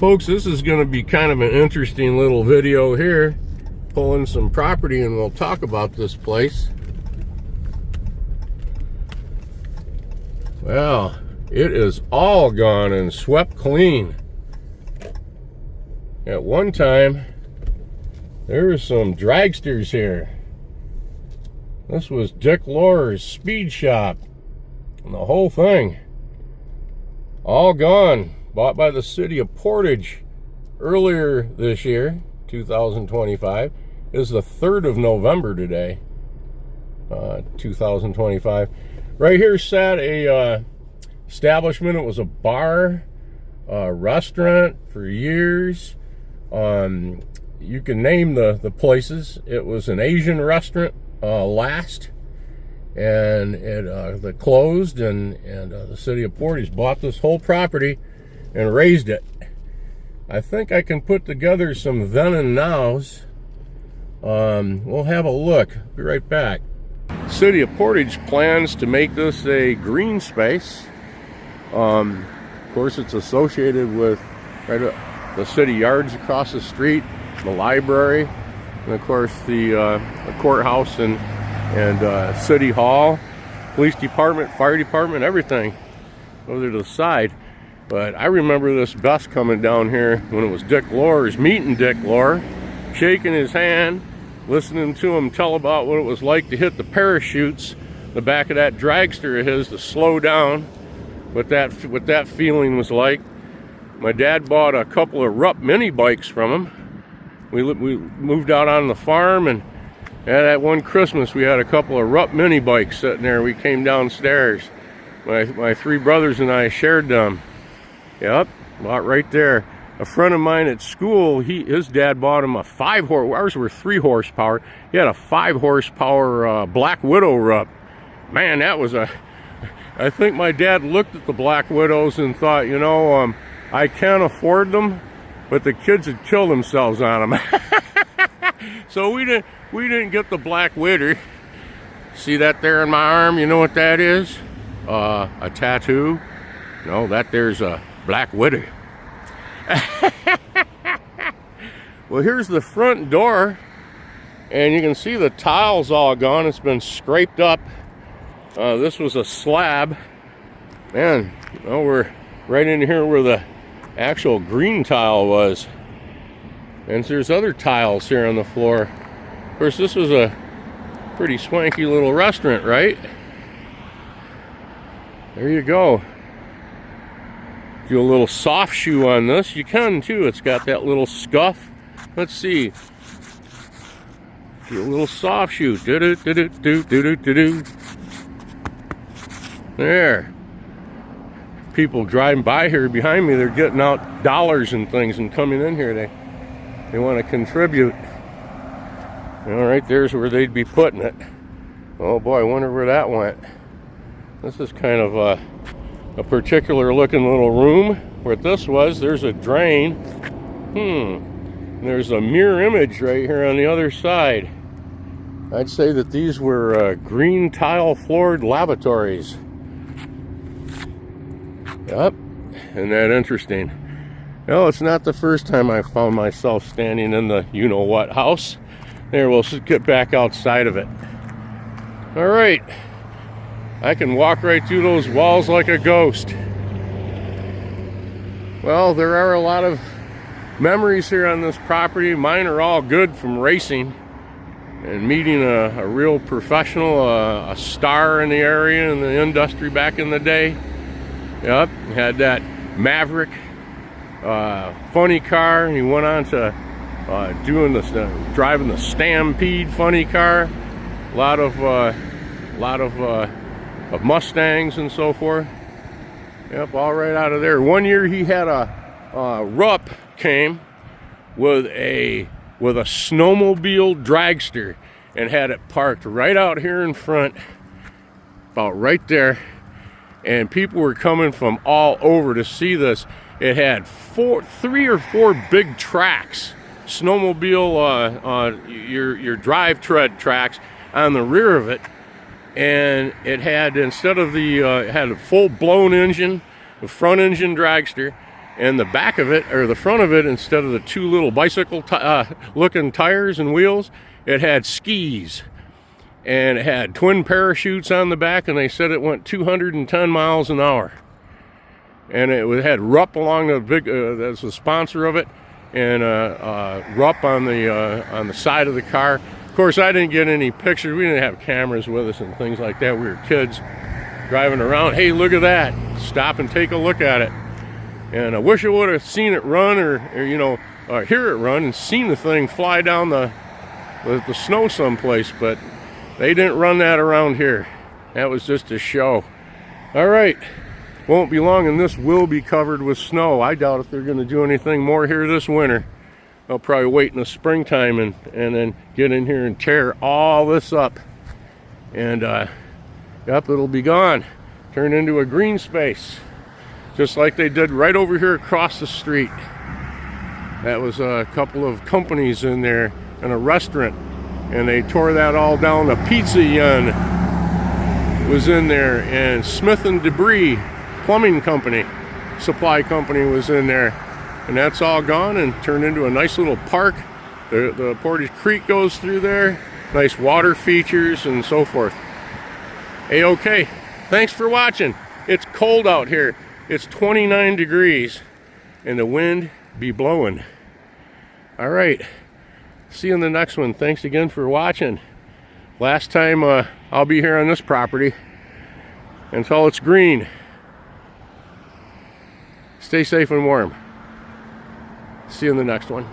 folks, this is going to be kind of an interesting little video here, pulling some property, and we'll talk about this place. Well, it is all gone and swept clean. At one time, there were some dragsters here. This was Dick Loehr's speed shop, and the whole thing, all gone. Bought by the city of Portage earlier this year, 2025. It is the 3rd of November today, 2025. Right here sat a establishment. It was a bar, restaurant for years. You can name the places. It was an Asian restaurant last, and it closed, and the city of Portage bought this whole property and raised it. I think I can put together some then and nows. We'll have a look. Be right back. City of Portage plans to make this a green space. Of course, it's associated with the city yards across the street, the library, and of course the courthouse and city hall, police department, fire department, everything over to the side. But I remember this bus coming down here when it was Dick Loehr's, meeting Dick Loehr, shaking his hand, listening to him tell about what it was like to hit the parachutes, the back of that dragster of his, to slow down, what that feeling was like. My dad bought a couple of Rupp mini bikes from him. We moved out on the farm, and that one Christmas we had a couple of Rupp mini bikes sitting there. We came downstairs. My 3 brothers and I shared them. Yep, about right there. A friend of mine at school, his dad bought him a 5-horse. Ours were 3 horsepower. He had a 5 horsepower Black Widow Rupp. Man, that was I think my dad looked at the Black Widows and thought, you know, I can't afford them, but the kids would kill themselves on them. So we didn't get the Black Widow. See that there in my arm? You know what that is? A tattoo? No, that there's a Black Widow. Well, here's the front door, and you can see the tiles all gone. It's been scraped up. This was a slab. Man, you know, we're right in here where the actual green tile was. And there's other tiles here on the floor. Of course, this was a pretty swanky little restaurant, right? There you go. Do a little soft shoe on this. You can too. It's got that little scuff. Let's see. Do a little soft shoe. Do-do-do-do-do-do-do-do. There. People driving by here behind me, they're getting out dollars and things and coming in here. They want to contribute. All right, there's where they'd be putting it. Oh boy, I wonder where that went. This is kind of a particular looking little room. Where this was, there's a drain. There's a mirror image right here on the other side. I'd say that these were green tile floored lavatories. Yep, isn't that interesting? Well, it's not the first time I found myself standing in the you-know-what house. There, we'll get back outside of it. All right. I can walk right through those walls like a ghost. Well, there are a lot of memories here on this property. Mine are all good from racing and meeting a real professional, a star in the area, in the industry back in the day. Yep, had that Maverick funny car. He went on to driving the Stampede funny car. A lot of Mustangs and so forth. Yep, all right out of there. One year he had a Rupp came with a snowmobile dragster and had it parked right out here in front, about right there. And people were coming from all over to see this. It had 3 or 4 big tracks, snowmobile, your drive tread tracks on the rear of it, and it had, instead of it had a full blown engine, the front engine dragster, and the back of it, or the front of it, instead of the two little bicycle looking tires and wheels, it had skis. And it had twin parachutes on the back, and they said it went 210 miles an hour. And it had Rupp along the big, that's the sponsor of it, and Rupp on the side of the car. Of course, I didn't get any pictures. We didn't have cameras with us and things like that. We were kids driving around. Hey, look at that. Stop and take a look at it. And I wish I would have seen it run, or hear it run and seen the thing fly down the snow someplace, but they didn't run that around here. That was just a show. All right, won't be long and this will be covered with snow. I doubt if they're going to do anything more here this winter. They'll probably wait in the springtime and then get in here and tear all this up. And yep, it'll be gone. Turn into a green space. Just like they did right over here across the street. That was a couple of companies in there and a restaurant. And they tore that all down. The Pizza Inn was in there, and Smith and Debris Plumbing Company, supply company, was in there. And that's all gone and turned into a nice little park. The Portage Creek goes through there. Nice water features and so forth. A-okay. Thanks for watching. It's cold out here. It's 29 degrees and the wind be blowing. All right. See you in the next one. Thanks again for watching. Last time I'll be here on this property until it's green. Stay safe and warm. See you in the next one.